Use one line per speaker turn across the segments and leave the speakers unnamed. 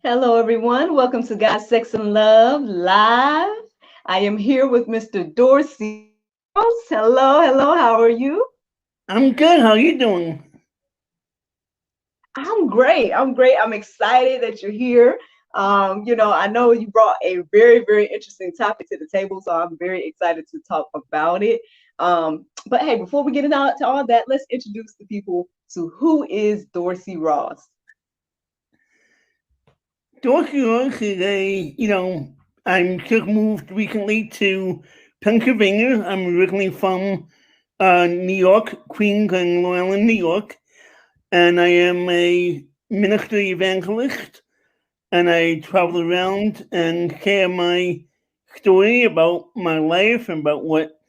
Hello, everyone. Welcome to God, Sex, and Love Live. I am here with Mr. Dorsey Ross. Hello. How are you?
I'm good. How you doing?
I'm great. I'm excited that you're here. I know you brought a very interesting topic to the table, so I'm very excited to talk about it. But hey, before we get into all that, let's introduce the people to who is Dorsey Ross.
Dorsey is I'm just moved recently to Pennsylvania. I'm originally from New York, Queens and Long Island, New York, and I am a ministry evangelist. And I travel around and share my story about my life and about what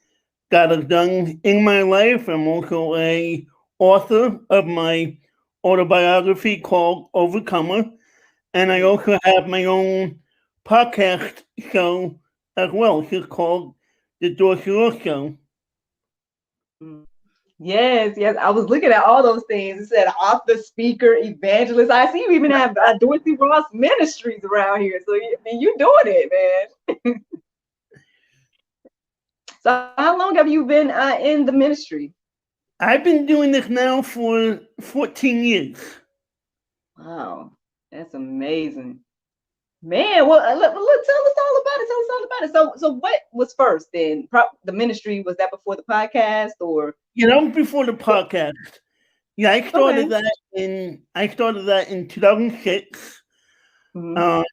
God has done in my life. I'm also a author of my autobiography called Overcomer, and I also have my own podcast show as well. It's called the Dorsey Ross Show.
Yes. I was looking at all those things. It said author, speaker, evangelist. I see you even have Dorsey Ross Ministries around here. So you're doing it, man. So how long have you been in the ministry?
I've been doing this now for 14 years.
Wow, that's amazing, man. Well, look, tell us all about it. Tell us all about it. So what was first then? The ministry, was that before the podcast or?
Before the podcast. Yeah,
Okay.
I started that in 2006.
Hmm.
Um,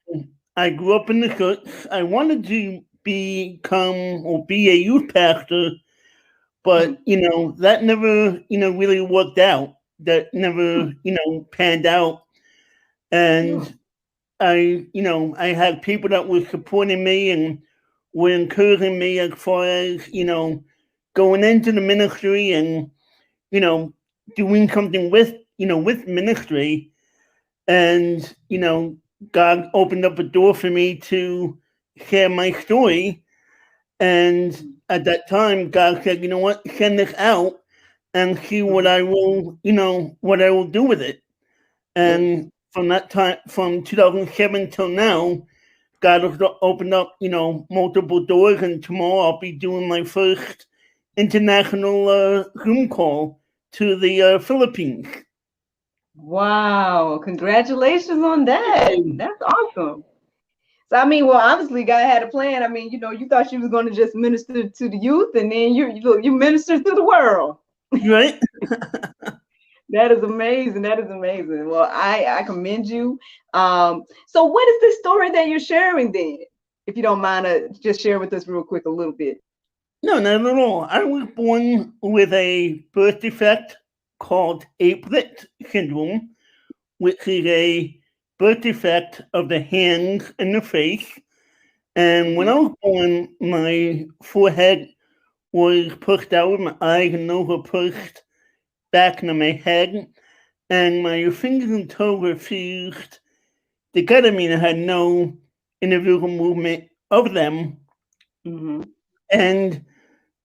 I grew up in the church. I wanted to become or be a youth pastor, but
Hmm.
that never really worked out. That never panned out.
Hmm.
And I had people that were supporting me and were encouraging me as far as going into the ministry and you know doing something with ministry. And God opened up a door for me to share my story. And at that time, God said, "You know what? Send this out and see what
Hmm.
I will do with it."
Yes.
And from that time, from 2007 till now, God has opened up, multiple doors. And tomorrow I'll be doing my first international Zoom call to the Philippines.
Wow, congratulations on that. That's awesome. So I mean, well, obviously God had a plan. I mean, you thought you was going to just minister to the youth, and then you minister to the world.
Right?
That is amazing. That is amazing. Well, I commend you. So what is this story that you're sharing then? If you don't mind, just share with us real quick a little bit.
No, not at all. I was born with a birth defect called aplet syndrome, which is a birth defect of the hands and the face. And when
Hmm.
I was born, my forehead was pushed out, my eyes and nose were pushed back into my head, and my fingers and toes were fused together, meaning I had no individual movement of them.
Hmm.
And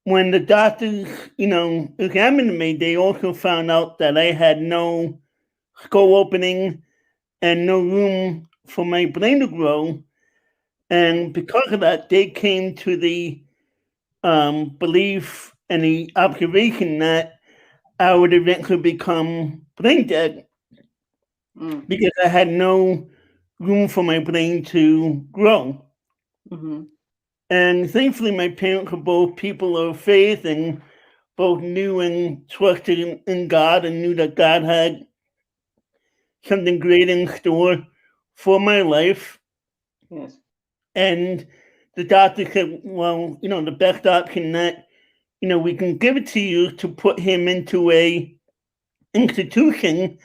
when the doctors, examined me, they also found out that I had no skull opening and no room for my brain to grow. And because of that, they came to the belief and the observation that I would eventually become brain dead because I had no room for my brain to grow.
Hmm.
And thankfully, my parents were both people of faith and both knew and trusted in God and knew that God had something great in store for my life.
Yes.
And the doctor said, well, the best option that, we can give it to you to put him into a institution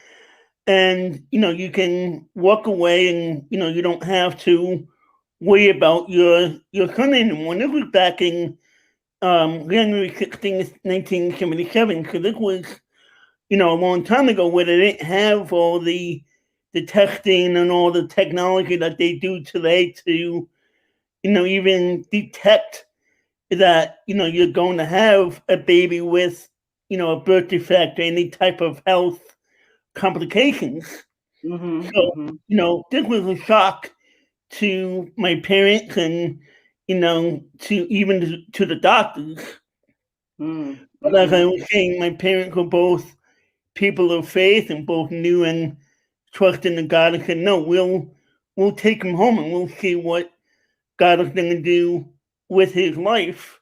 and, you can walk away and, you don't have to worry about your son anymore. And this was back in January 16th, 1977. So this was, a long time ago where they didn't have all the testing and all the technology that they do today to, even detect that, you're going to have a baby with, a birth defect or any type of health complications.
Mm-hmm.
So,
Mm-hmm.
this was a shock to my parents and, to even to the doctors. But as I
Mm-hmm.
was saying, my parents were both people of faith and both knew and trusted in God and said, no, we'll take him home and we'll see what God is going to do with his life.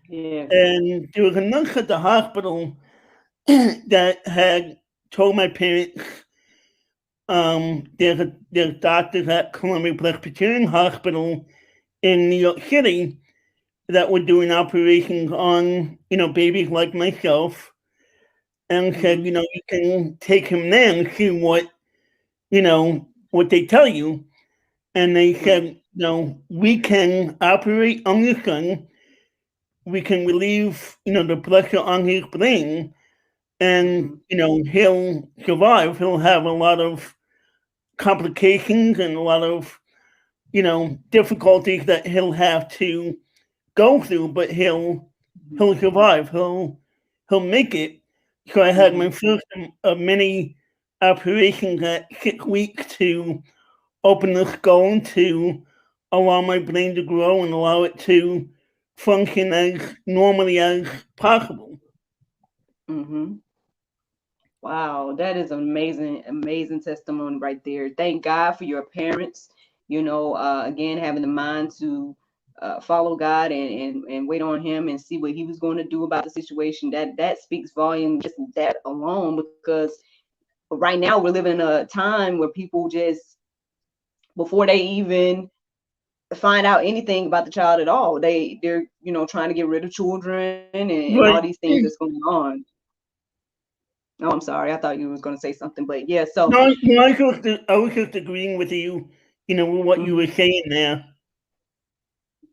Yes.
And there was a nurse at the hospital that had told my parents, there's doctors at Columbia Presbyterian Hospital in New York City that were doing operations on, babies like myself, and said,
Mm-hmm.
you can take him there and see what they tell you. And they
Mm-hmm.
said, we can operate on your son, we can relieve, the pressure on his brain, and,
Mm-hmm.
he'll survive. He'll have a lot of complications and a lot of, difficulties that he'll have to go through, but he'll survive. He'll make it. So I had my
Mm-hmm.
first of many operations at 6 weeks to open the skull to allow my brain to grow and allow it to function as normally as possible.
Mm-hmm. Wow, that is an amazing, amazing testimony right there. Thank God for your parents, again, having the mind to follow God and wait on him and see what he was going to do about the situation. That speaks volume, just that alone, because right now we're living in a time where people just, before they even find out anything about the child at all, they're trying to get rid of children and all these
Right.
things that's going on. Oh, I'm sorry. I thought you was going to say something, but yeah. So
No, I was just agreeing with you, with what you were
mhm.
saying there.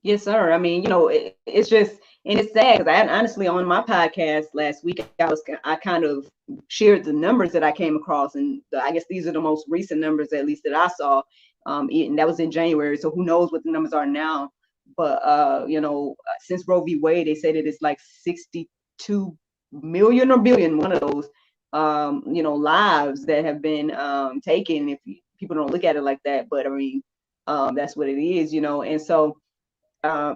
Yes, sir. I mean, it's just, and it's sad because I honestly, on my podcast last week, I kind of shared the numbers that I came across, and I guess these are the most recent numbers, at least that I saw, and that was in January. So who knows what the numbers are now? But since Roe v. Wade, they say that it's like 62 million or billion, one of those, lives that have been taken. If people don't look at it like that, but I mean, that's what it is, and so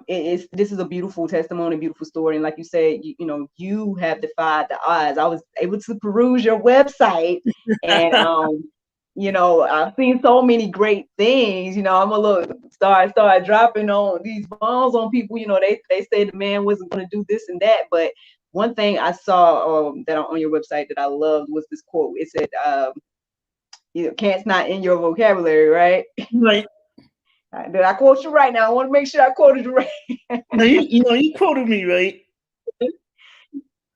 this is a beautiful testimony, beautiful story. And like you said, you have defied the odds. I was able to peruse your website, and I've seen so many great things. I'm a little start dropping on these bombs on people. They say the man wasn't going to do this and that, but one thing I saw that on your website that I loved was this quote. It said, "Can't's not in your vocabulary, right?"
Right.
Did I quote you right now? I want to make sure I quoted you right.
Now you quoted me right.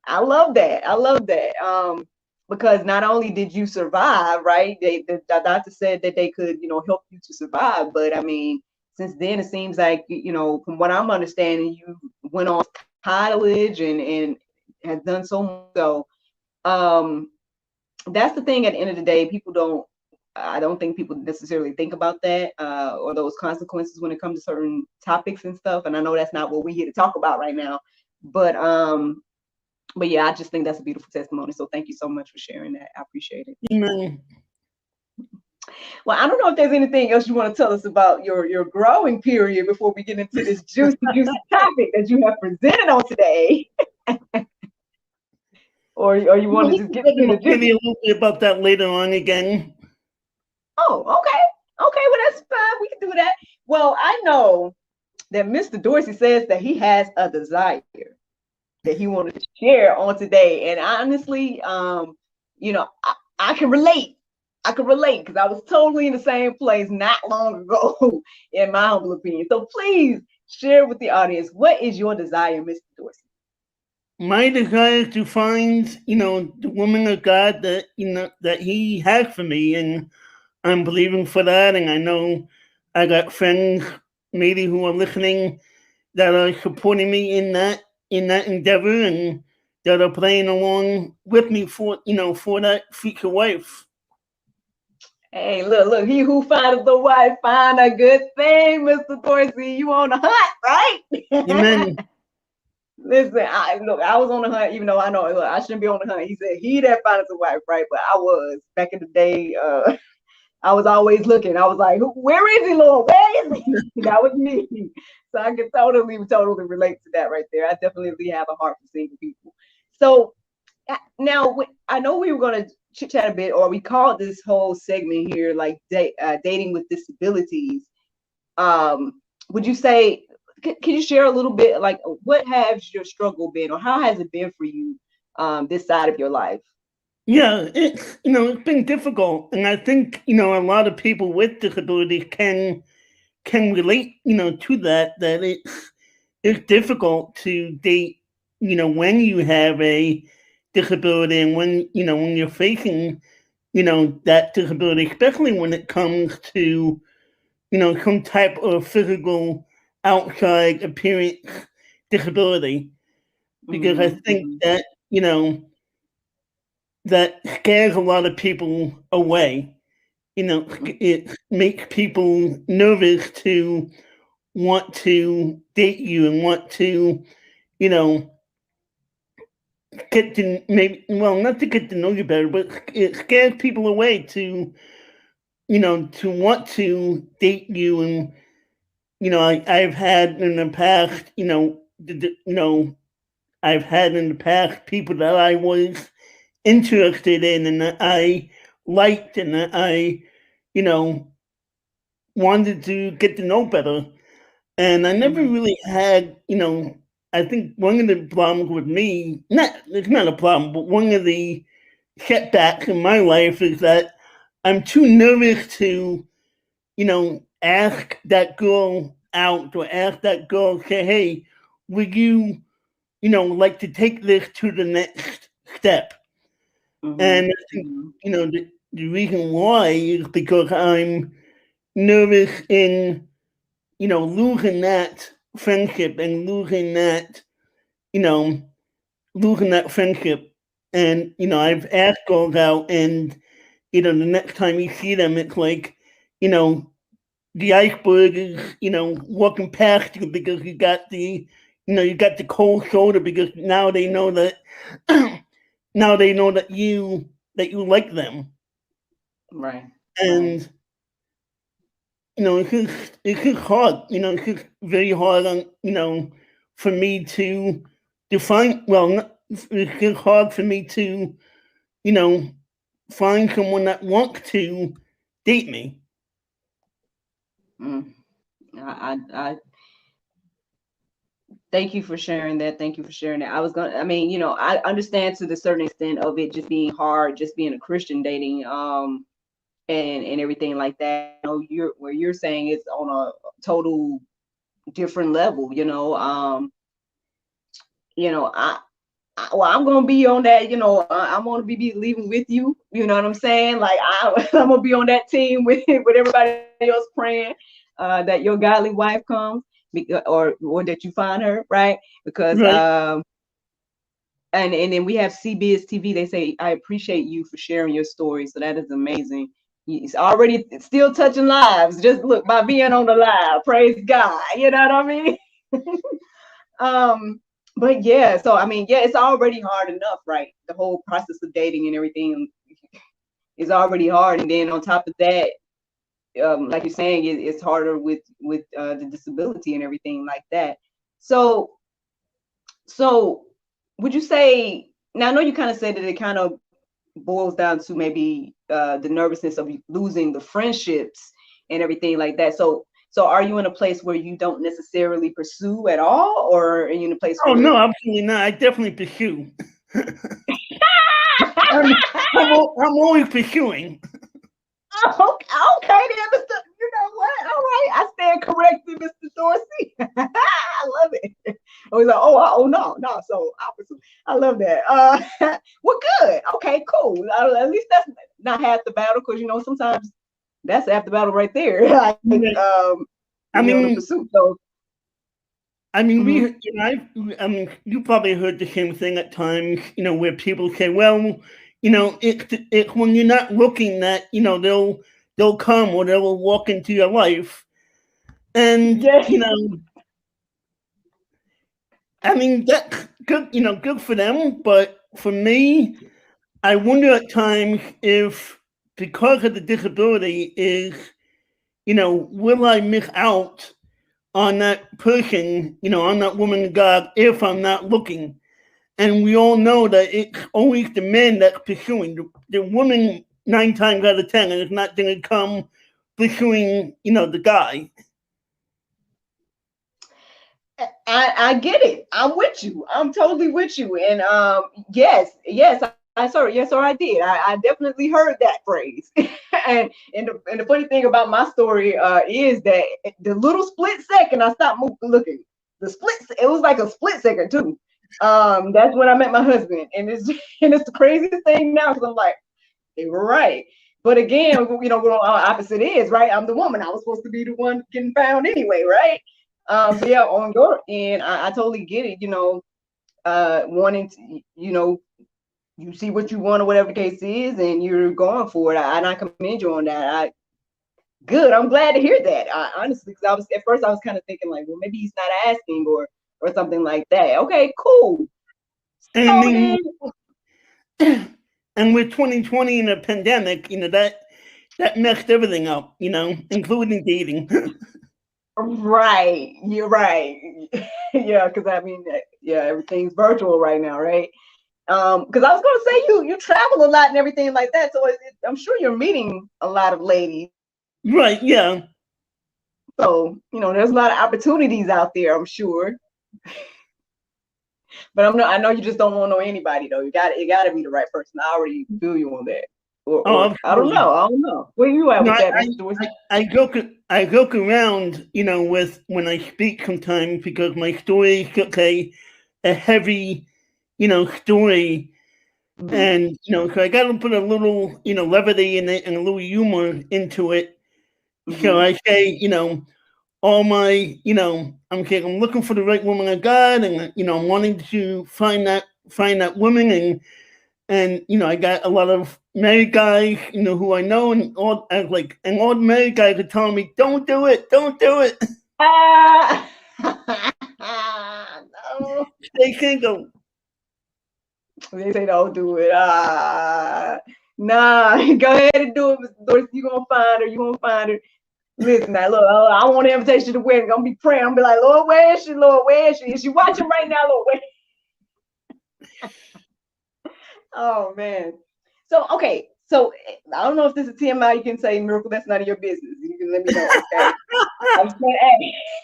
I love that. I love that. Because not only did you survive, right? The doctor said that they could, help you to survive. But I mean, since then, it seems like, from what I'm understanding, you went on college and has done so much. So, um, that's the thing. At the end of the day, I don't think people necessarily think about that or those consequences when it comes to certain topics and stuff. And I know that's not what we're here to talk about right now. But but yeah, I just think that's a beautiful testimony. So thank you so much for sharing that. I appreciate it.
Amen.
Well, I don't know if there's anything else you want to tell us about your growing period before we get into this juicy, juicy topic that you have presented on today, or you want to
We
just
can
get
talk
to the
about maybe
juicy.
a little bit about that later on again.
Oh, okay, okay. Well, that's fine. We can do that. Well, I know that Mr. Dorsey says that he has a desire that he wanted to share on today, and honestly, I can relate. I can relate because I was totally in the same place not long ago, in my humble opinion. So please share with the audience, what is your desire, Mr. Dorsey?
My desire to find, the woman of God that that He has for me, and I'm believing for that. And I know I got friends maybe who are listening that are supporting me in that endeavor, and that are playing along with me for that future wife.
Hey, look, he who findeth the wife find a good thing, Mr. Dorsey. You on the hunt, right?
Amen.
Listen, I was on the hunt, even though I know, look, I shouldn't be on the hunt. He said, he that findeth a wife, right? But I was back in the day. I was always looking. I was like, where is he, Lord? Where is he? That was me. So I can totally relate to that right there. I definitely have a heart for single people. So now I know we were going to chit chat a bit, or we called this whole segment here like dating with disabilities. Um, would you say, can you share a little bit, like what has your struggle been, or how has it been for you this side of your life?
Yeah, it's it's been difficult, and I think a lot of people with disabilities can relate to that. That it's difficult to date when you have a disability, and when you're facing that disability, especially when it comes to some type of physical outside appearance disability, because I
Mm-hmm,
think
mm-hmm,
that that scares a lot of people away. It makes people nervous to want to date you and want to, you know, get to maybe, well, not to get to know you better, but it scares people away to want to date you. And, I've had in the past, I've had in the past people that I was interested in and that I liked and that I, you know, wanted to get to know better. And I never
mm-hmm,
really had, I think one of the problems with me, it's not a problem, but one of the setbacks in my life is that I'm too nervous to, ask that girl out or ask that girl, say, hey, would you, like to take this to the next step?
mm-hmm,
And I think,
mm-hmm,
the reason why is because I'm nervous in, losing that friendship and you know, losing that friendship. And, I've asked girls out and, the next time you see them, it's like, you know, the iceberg is, walking past you because you got the cold shoulder because now they know that, now they know that you like them.
right, right.
And, it's just hard, it's just very hard on, for me to define, well, it's just hard for me to, you know, find someone that wants to date me.
Mm. I thank you for sharing that. Thank you for sharing that. I mean, I understand to the certain extent of it just being hard, just being a Christian dating, and everything like that. You're where you're saying it's on a total different level. Well, I'm gonna be on that. I'm gonna be leaving with you. You know what I'm saying? Like I'm gonna be on that team with everybody else praying that your godly wife comes, or that you find her, right? Because
Right.
and then we have CBS TV. They say, I appreciate you for sharing your story. So that is amazing. It's already still touching lives. Just look by being on the live. Praise God. You know what I mean? um, but yeah, so I mean, yeah, it's already hard enough, right? The whole process of dating and everything is already hard, and then on top of that, like you're saying, it's harder with the disability and everything like that. So so would you say, now I know you kind of said that it kind of boils down to maybe the nervousness of losing the friendships and everything like that. So are you in a place where you don't necessarily pursue at all, or are you in a place
Oh
where
no, absolutely not. I definitely pursue. I'm always pursuing.
okay, okay then, Mr. You know what? All right, I stand corrected, Mr. Dorsey. I love it. I was like, oh no, no. So opposite. I love that. Well, good. Okay, cool. At least that's not half the battle, because sometimes that's half the battle right there. Like,
Right. I
the
mean,
pursuit. So,
we,
mhm.
I mean, you probably heard the same thing at times, where people say, well, it's when you're not looking that, they'll come or they'll walk into your life. And,
Yeah.
I mean, that's good, good for them. But for me, I wonder at times if because of the disability is, will I miss out on that person, on that woman of God if I'm not looking? And we all know that it's always the man that's pursuing. The woman, 9 times out of 10, is not going to come pursuing, the guy.
I get it. I'm with you. I'm totally with you. And yes, sir, I did. I definitely heard that phrase. and the funny thing about my story is that the little split second I stopped looking. It was like a split second too. That's when I met my husband, and it's and it's the craziest thing now because I'm like, they were right. But again, we're on our opposite ends, right? I'm the woman. I was supposed to be the one getting found anyway, right? So yeah, on your end, I totally get it. Wanting to, you see what you want or whatever the case is, and you're going for it. And I commend you on that. Good. I'm glad to hear that. Honestly, because I was at first I was kind of thinking like, well, maybe he's not asking or something like that. Okay, cool.
And I
So
mean,
then,
and with 2020 and a pandemic, that messed everything up, including dating.
right, you're right. Yeah, because I mean, yeah, everything's virtual right now, right? Because I was gonna say you travel a lot and everything like that, so I'm sure you're meeting a lot of ladies.
Right, yeah.
So there's a lot of opportunities out there, I'm sure. But I know you just don't want to know anybody though. It got to be the right person. I already feel you on that.
Oh,
Or I don't
absolutely.
know. I don't know. Where you at
No,
with that, Mr. Dorsey?
I joke around, with when I speak sometimes because my story is such a heavy, story.
Mm-hmm.
And, so I got to put a little, levity in it and a little humor into it. So
Mm-hmm.
I say, all my, I'm saying I'm looking for the right woman of God, and I'm wanting to find that woman, and I got a lot of married guys, who I know, and all the married guys are telling me, don't do it, don't do it.
Ah, no.
Stay single.
They say don't do it. Nah, go ahead and do it, Mr. Dorsey. You gonna find her. You gonna find her. Listen, now look, I want an invitation to the wedding. I'm gonna be praying. I'm gonna be like, Lord, where is she? Lord, where is she? Is she watching right now, Lord? Where? Oh man. So okay. So I don't know if this is TMI. You can say miracle. That's none of your business. You can let me know. Okay. I'm just gonna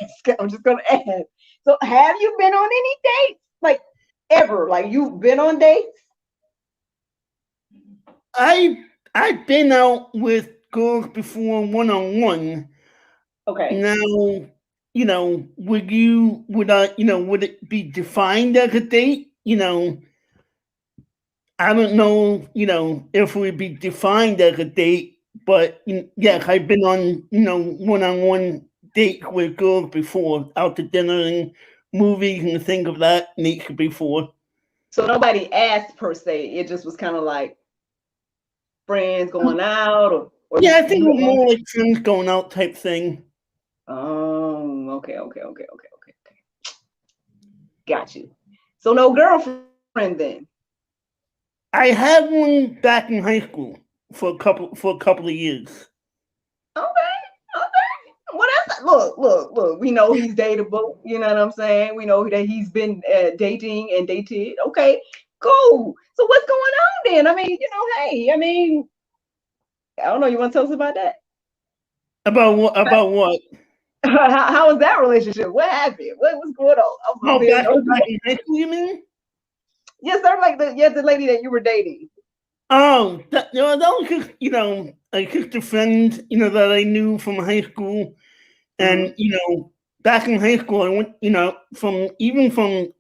ask. I'm just gonna ask. So have you been on any dates? Like ever? Like you've been on dates?
I I've been out with girls before one on one.
Okay.
Now, would it be defined as a date? I don't know, if it would be defined as a date, but yes, I've been on, one-on-one dates with girls before, out to dinner and movies and things of that nature before.
So nobody asked per se. It just was kind of like friends going out or
Yeah, I think it
you
was
on.
more like friends going out type thing.
Okay. Got you. So no girlfriend then.
I had one back in high school for a couple of years.
Okay. Well, that's look. We know he's dateable. You know what I'm saying? We know that he's been dating and dated. Okay, cool. So what's going on then? I mean, hey, I mean, I don't know. You want to tell us about that?
About what? About what?
How was that relationship? What happened? What was going on? I'm
Oh,
being
back
nosy.
in high school, you mean?
Yes, sir. Like the lady that you were dating.
Oh, that was just, just a friend, that I knew from high school.
Mm-hmm.
And, back in high school, I went, from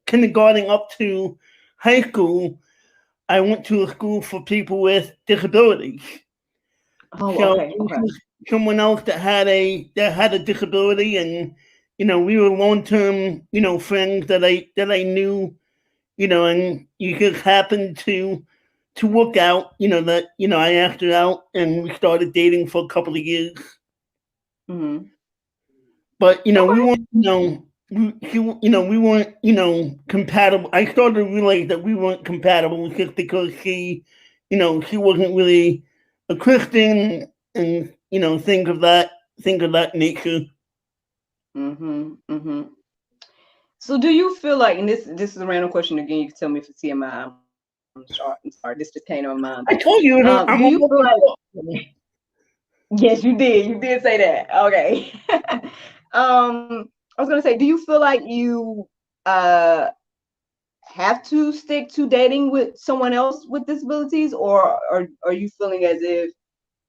kindergarten up to high school, I went to a school for people with disabilities.
Oh,
So
okay,
it
okay.
was someone else that had a disability, and we were long term, friends that I knew, and you just happened to work out, that I asked her out and we started dating for a couple of years.
Mm-hmm.
But we
Okay.
weren't, we weren't, compatible. I started to realize that we weren't compatible just because she wasn't really a Christian, and think of that nature.
Mm-hmm. Mm-hmm. So do you feel like, and this is a random question again, you can tell me if it's TMI. I'm sorry, this just came to my mind though.
I told you
Do
I'm
you
a
feel like,
open.
yes, you did say that. Okay. I was gonna say, do you feel like you uh have to stick to dating with someone else with disabilities, or are you feeling as if,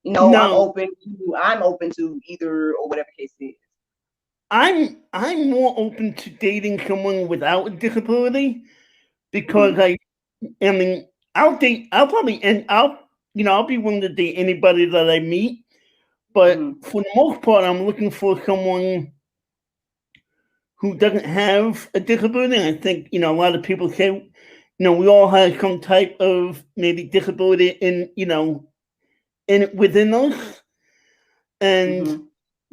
No,
I'm open to either, or whatever case it is?
I'm more open to dating someone without a disability because
Mm-hmm.
I mean, I'll probably, and I'll be willing to date anybody that I meet. But
Mm-hmm.
for the most part, I'm looking for someone who doesn't have a disability. And I think, a lot of people say, we all have some type of maybe disability within us. And
Mm-hmm.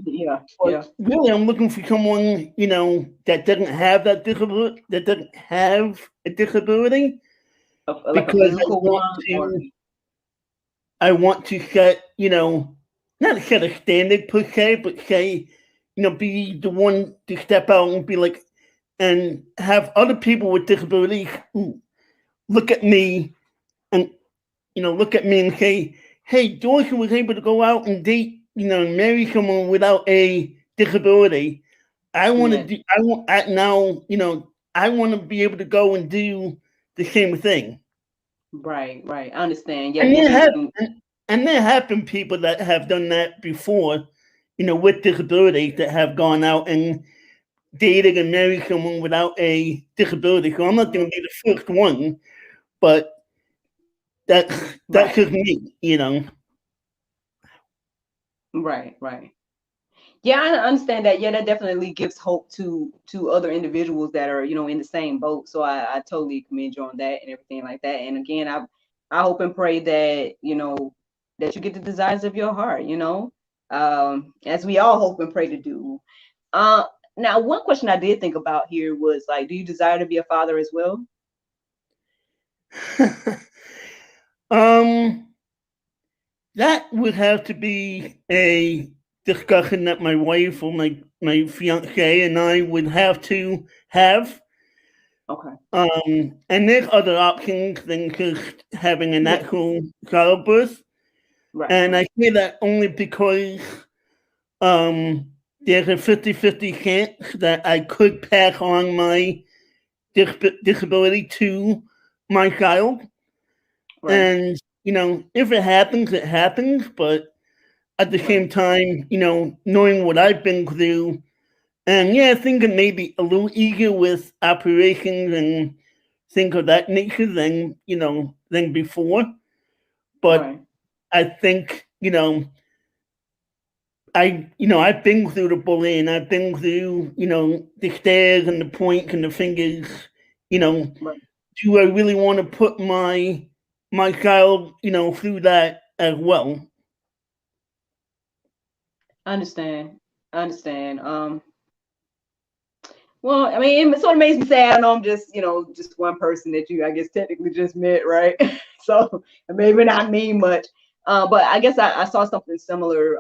Yeah,
but
yeah.
really, I'm looking for someone, that doesn't have that disability, that doesn't have a disability,
Like a
because
physical one, or
I want to set, not set a standard per se, but say, be the one to step out and be like, and have other people with disabilities who look at me and, look at me and say, hey, Dorsey was able to go out and date, and marry someone without a disability. I want to
yeah.
do, I want, now, I want to be able to go and do the same thing.
Right, right. I understand. Yeah,
And there have
giving.
and there have been people that have done that before, with disabilities that have gone out and dated and married someone without a disability. So I'm not going to be the first one, but that's
Right,
just me.
right, right. Yeah, I understand that. Yeah, that definitely gives hope to other individuals that are, in the same boat. So I totally commend you on that and everything like that. And again, I hope and pray that, that you get the desires of your heart, as we all hope and pray to do. Uh, Now, one question I did think about here was like, do you desire to be a father as well?
um, that would have to be a discussion that my wife or my fiance and I would have to have.
Okay.
And there's other options than just having a
Yeah.
natural childbirth.
Right,
And
right,
I say that only because um, there's a 50-50 chance that I could pass on my disability to my child.
right.
And, if it happens, it happens. But at the
Right.
same time, knowing what I've been through, and yeah, things are maybe a little easier with operations and things of that nature than before. But
Right.
I think, I've been through the bullying, I've been through, the stares and the points and the fingers. You know,
Right.
do I really want to put my child, through that as well?
I understand. I understand. Well, I mean, it sort of makes me sad. I know I'm just, just one person that you, I guess, technically just met, right? So it maybe not mean much. But I guess I saw something similar.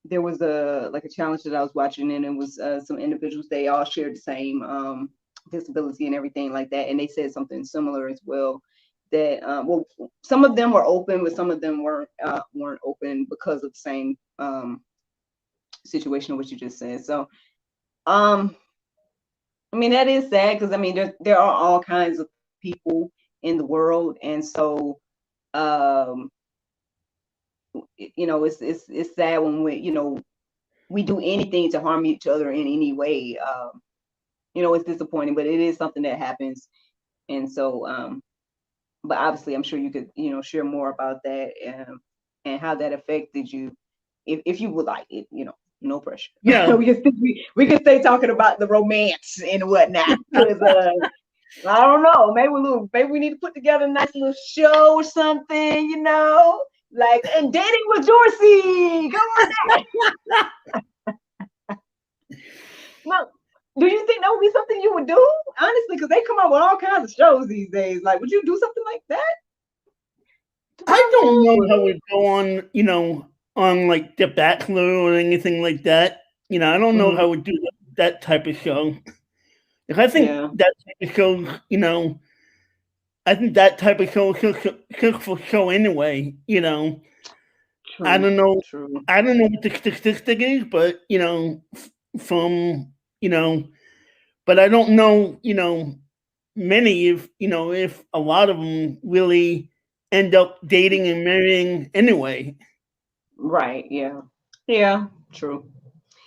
There was a challenge that I was watching, and it was some individuals. They all shared the same disability and everything like that, and they said something similar as well. That well, some of them were open, but some of them weren't open because of the same situation of what you just said. So. Um, I mean, that is sad because I mean, there are all kinds of people in the world, and so um, it's sad when we do anything to harm each other in any way. It's disappointing, but it is something that happens, and so but obviously, I'm sure you could share more about that and how that affected you, if you would like it. No pressure.
Yeah.
We can stay talking about the romance and whatnot because I don't know. Maybe we need to put together a nice little show or something, like and dating with Dorsey. Come on now. Do you think that would be something you would do? Honestly, because they come out with all kinds of shows these days. Like, would you do something like that?
I
about
don't know
that?
how it go on, on like The Bachelor or anything like that. I don't know
Mhm.
how it do that type of show. Like, I think
Yeah,
that type of shows, I think that type of show for show anyway. I
true,
don't know.
true.
I don't know what the statistic is, but from you know, but I don't know. Many if a lot of them really end up dating and marrying anyway.
Right, yeah. Yeah, true.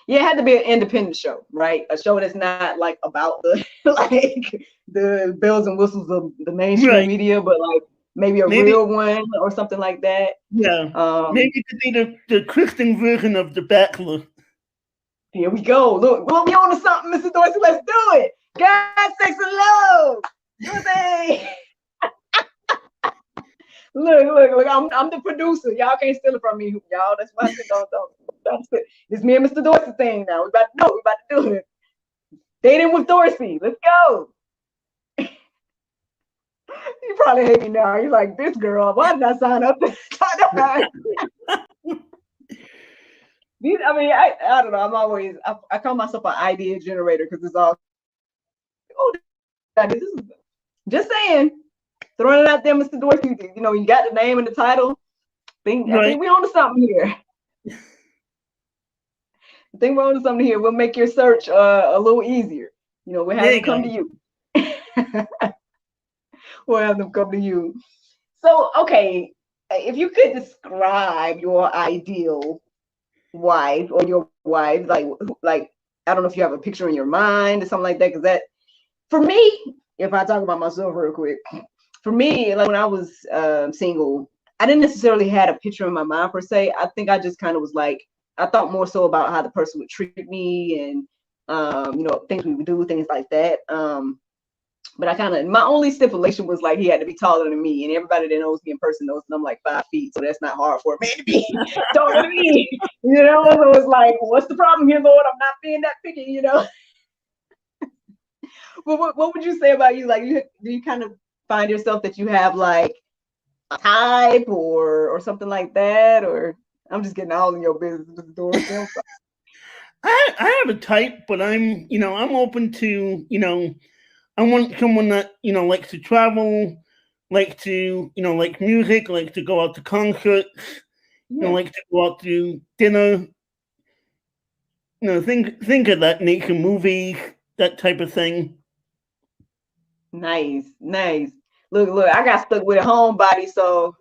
Yeah, it had to be an independent show, right? A show that's not like about the like the bells and whistles of the mainstream
Right.
media, but like maybe a
Maybe.
real one or something like that.
Yeah. Maybe
Um,
it could be the Christian version of The Bachelor.
Here we go. Look, we on to something, Mr. Dorsey. Let's do it. God, sex, and love. Dorsey. Look. I'm the producer. Y'all can't steal it from me, y'all. That's why I said don't. It's me and Mr. Dorsey thing now. We about to know. We about to do it. Dating with Dorsey. Let's go. You probably hate me now. You're like, this girl. Why did I sign up? I don't know. I call myself an idea generator because it's all. Oh, this is just saying. Throwing it out there, Mr. Dorsey. You got the name and the title. I
Right.
think we're on to something here. I think we're on to something here. We'll make your search a little easier. We'll have
There
them
you go.
come to you. We'll have them come to you. So, okay, if you could describe your ideal wife or your wife, like I don't know if you have a picture in your mind or something like that, because that for me, if I talk about myself real quick, for me, like when I was single, I didn't necessarily had a picture in my mind per se. I think I just kind of was like, I thought more so about how the person would treat me and things we would do, things like that. But my only stipulation was like he had to be taller than me, and everybody that knows me in person knows that I'm like 5 feet, so that's not hard for a man to be taller than me. So it's like, what's the problem here, Lord? I'm not being that picky. But what would you say about you? Like, do you kind of find yourself that you have like a type or something like that, or I'm just getting all in your business, Mr. Dorsey. I'm sorry.
I have a type, but I'm open to I want someone that likes to travel, like to like music, like to go out to concerts,
Yeah,
like to go out to dinner, think of that nature, movies, that type of thing.
nice, nice. Look, I got stuck with a homebody, so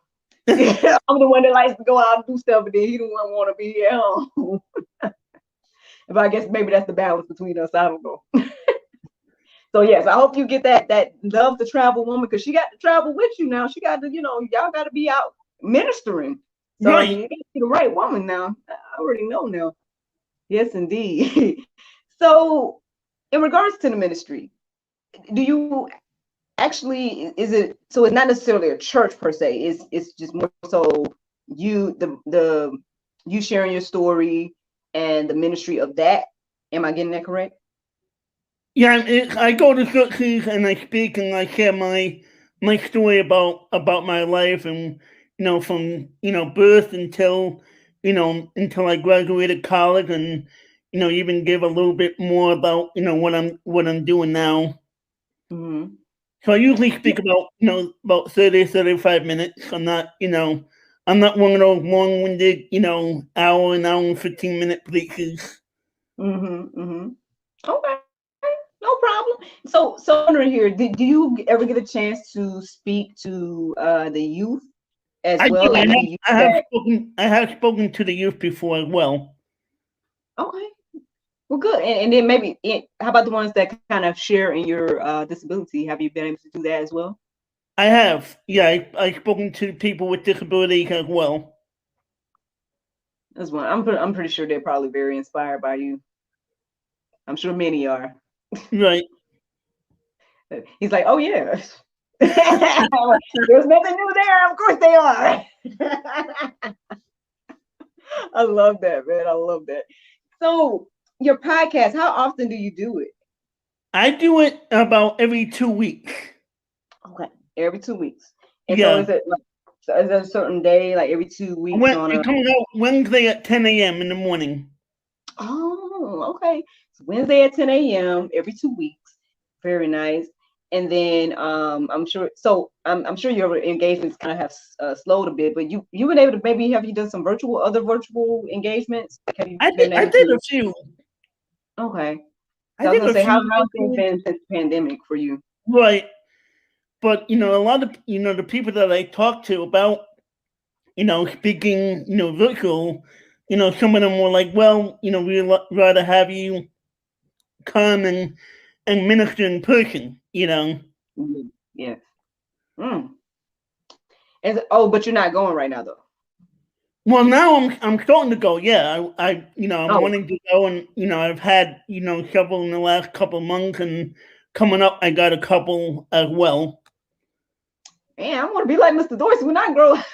I'm the one that likes to go out and do stuff, but then he don't want to be at home. But I guess maybe that's the balance between us. I don't know. So yes, I hope you get that love to travel woman because she got to travel with you now. She got to, y'all got to be out ministering. So
Right.
you got to be the right woman now. I already know now. Yes, indeed. So in regards to the ministry, do you actually is it so it's not necessarily a church per se, it's just more so the you sharing your story and the ministry of that. Am I getting that correct?
Yeah, I go to churches and I speak and I share my story about my life and from birth until I graduated college and even give a little bit more about what I'm doing now.
Mm-hmm.
So I usually speak about about 30 35 minutes. I'm not one of those long-winded hour and 15 minute preachers.
Mm-hmm. Mm-hmm. Okay, no problem. So I'm wondering here, do you ever get a chance to speak to the youth as
I
well,
do.
like maybe youth
I have
that
spoken. I have spoken to the youth before as well.
okay. Well, good. And then maybe how about the ones that kind of share in your disability? Have you been able to do that as well?
I have. Yeah, I've spoken to people with disabilities as well.
As well. I'm pretty sure they're probably very inspired by you. I'm sure many are.
Right.
He's like, oh yeah. There's nothing new there. Of course they are. I love that, man. I love that. So your podcast, how often do you do it?
I do it about every 2 weeks.
Okay, every 2 weeks. And so
Yeah.
is it like So is there a certain day, like every 2 weeks
When
on a?
it comes out Wednesday at 10 a.m. in the morning.
Oh, okay. It's Wednesday at 10 a.m. every 2 weeks. Very nice. And then I'm sure. So I'm sure your engagements kind of have slowed a bit, but you've been able to, maybe have you done some other virtual engagements? Like, have you been
I
able
did
to?
a few.
Okay.
I
So I was
did
gonna
a
say,
few
how things
virtual,
been since the pandemic for you?
right. But a lot of the people that I talked to about speaking virtual, some of them were like, well, we'd rather have you come and minister in person.
Mhm. Yes. Mm. Oh, but you're not going right now though.
Well, now I'm starting to go. Yeah, I'm
Oh,
wanting to go, and I've had several in the last couple of months, and coming up I got a couple as well.
man, I want to be like Mr. Dorsey when I grow up.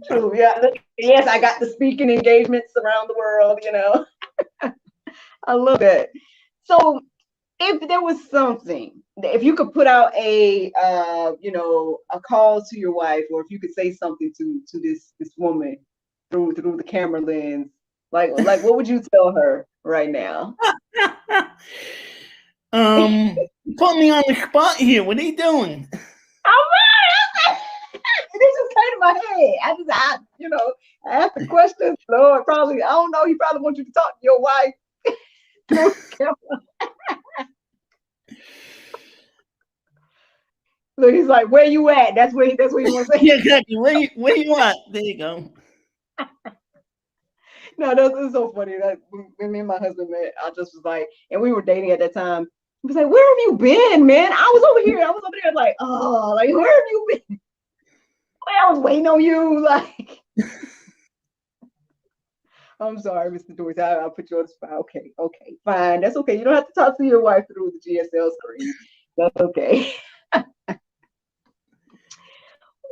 True. Yeah. Yes, I got the speaking engagements around the world. I love that. So, if there was something, if you could put out a call to your wife, or if you could say something to this woman through the camera lens, like what would you tell her right now?
Put me on the spot here. What are you doing?
All right. This just came to my head. I asked the question. Lord, probably, I don't know. He probably wants you to talk to your wife through the camera. So he's like, "Where you at?" That's what he wants to say.
Yeah, exactly. Where you at? There you go.
No, that's so funny. That when me and my husband met, I just was like, and we were dating at that time. He was like, "Where have you been, man? I was over here. I was over there." Like, oh, like where have you been? Well, I was waiting on you. Like, I'm sorry, Mr. Dorsey. I'll put you on the spot. Okay, okay, fine. That's okay. You don't have to talk to your wife through the GSL screen. That's okay.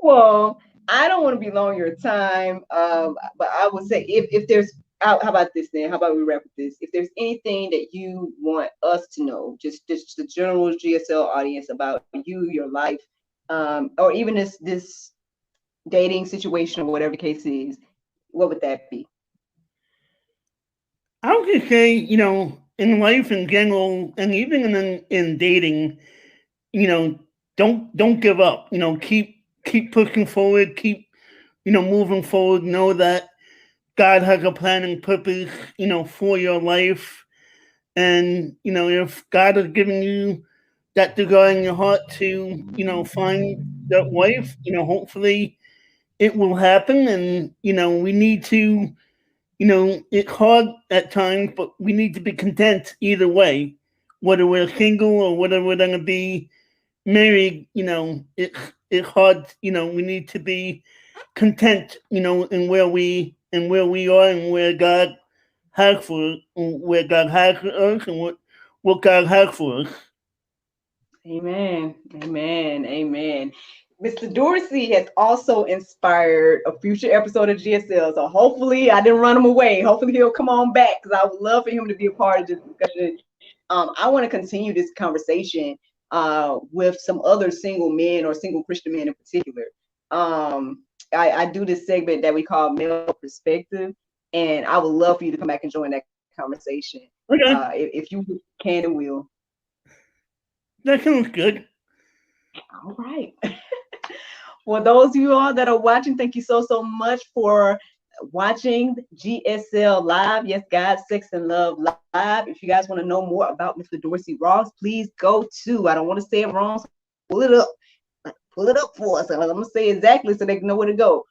Well, I don't want to be long your time, but I would say, if there's, how about this then? How about we wrap with this? If there's anything that you want us to know, just the general GSL audience about you, your life, or even this dating situation or whatever the case is, what would that be?
I would just say, in life in general, and even in dating, you know, don't give up. Keep pushing forward. Keep moving forward. Know that God has a plan and purpose, for your life. And if God has given you that desire in your heart to, find that wife, hopefully it will happen. And we need to, it's hard at times, but we need to be content either way, whether we're single or whether we're going to be married. It's hard. We need to be content. In where we are and where God has for us and what God has for us.
Amen. Amen. Amen. Mr. Dorsey has also inspired a future episode of GSL. So hopefully I didn't run him away. Hopefully he'll come on back, because I would love for him to be a part of this discussion. I want to continue this conversation with some other single men, or single Christian men in particular. I do this segment that we call Male Perspective, and I would love for you to come back and join that conversation,
Okay,
if you can and will.
that sounds good.
All right. For those of you all that are watching, thank you so much for watching GSL Live. Yes, God, Sex, and Love Live. If you guys want to know more about Mr. Dorsey Ross, please go to, I don't want to say it wrong, so pull it up. Pull it up for us. I'm going to say exactly so they can know where to go.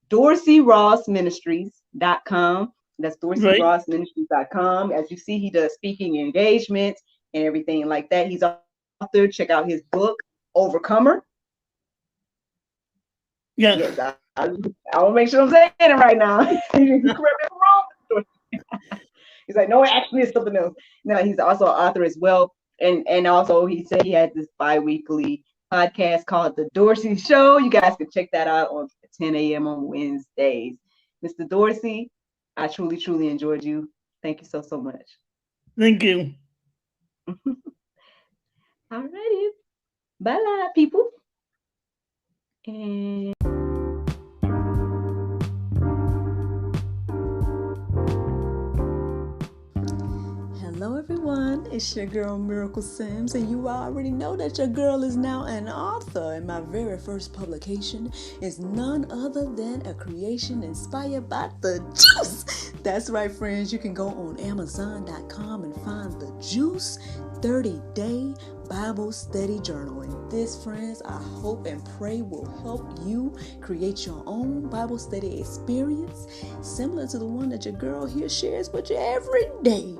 DorseyRossMinistries.com. That's
Right?
DorseyRossMinistries.com. As you see, he does speaking engagements and everything like that. He's an author. Check out his book, Overcomer.
Yes.
Yes, I want to make sure I'm saying it right now. You correct me if I'm wrong. He's like, no, actually, it's something else. No, he's also an author as well. And also, he said he had this bi-weekly podcast called The Dorsey Show. You guys can check that out on 10 a.m. on Wednesdays. Mr. Dorsey, I truly enjoyed you. Thank you so much.
Thank you.
All righty. Bye, people. And hello everyone, it's your girl Miracle Sims, and you already know that your girl is now an author, and my very first publication is none other than a creation inspired by the juice. That's right, friends, you can go on Amazon.com and find the Juice 30-Day Bible Study Journal. And this, friends, I hope and pray will help you create your own Bible study experience similar to the one that your girl here shares with you every day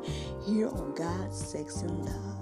here on God's Sex and Love.